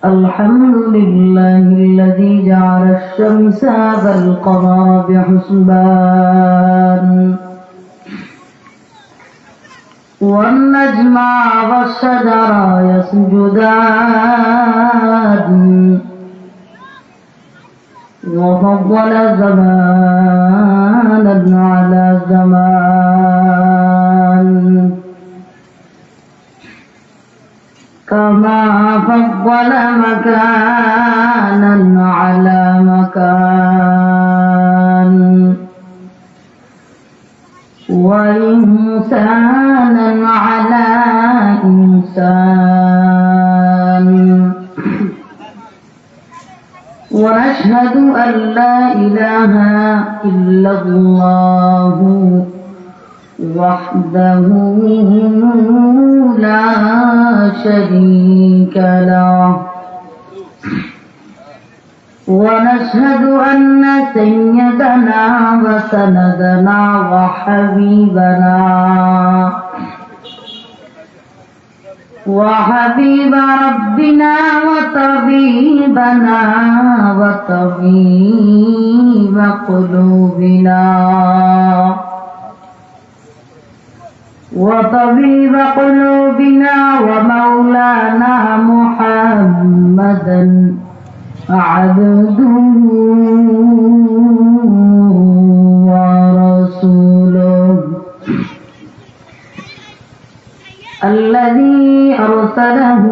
الحمد لله الذي جعل الشمس والقمر بحسبان والنجم والشجر يسجدان وفضل زمانا على زمان كما فضل مكانا على مكان وإنسانا على إنسان ونشهد أن لا إله إلا الله وحده لا شريك له ونشهد أن سيدنا وسندنا وحبيب ربنا وطبيب قلوبنا ومولانا محمدا عبده ورسوله الذي أرسله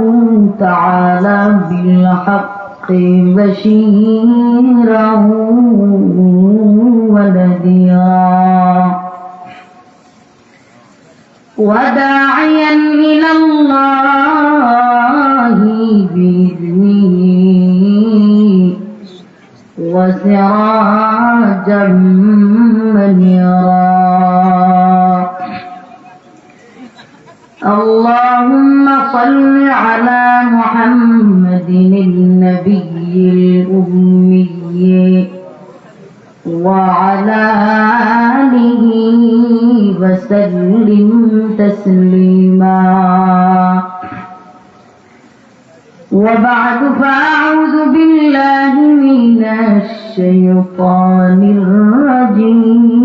تعالى بالحق بشيرا ونذيرا وداعيا إلى الله بإذنه وسراجا منيرا اللهم صل على محمد النبي الأمي وعلى آله وسلم تسليما وبعد فأعوذ بالله من الشيطان الرجيم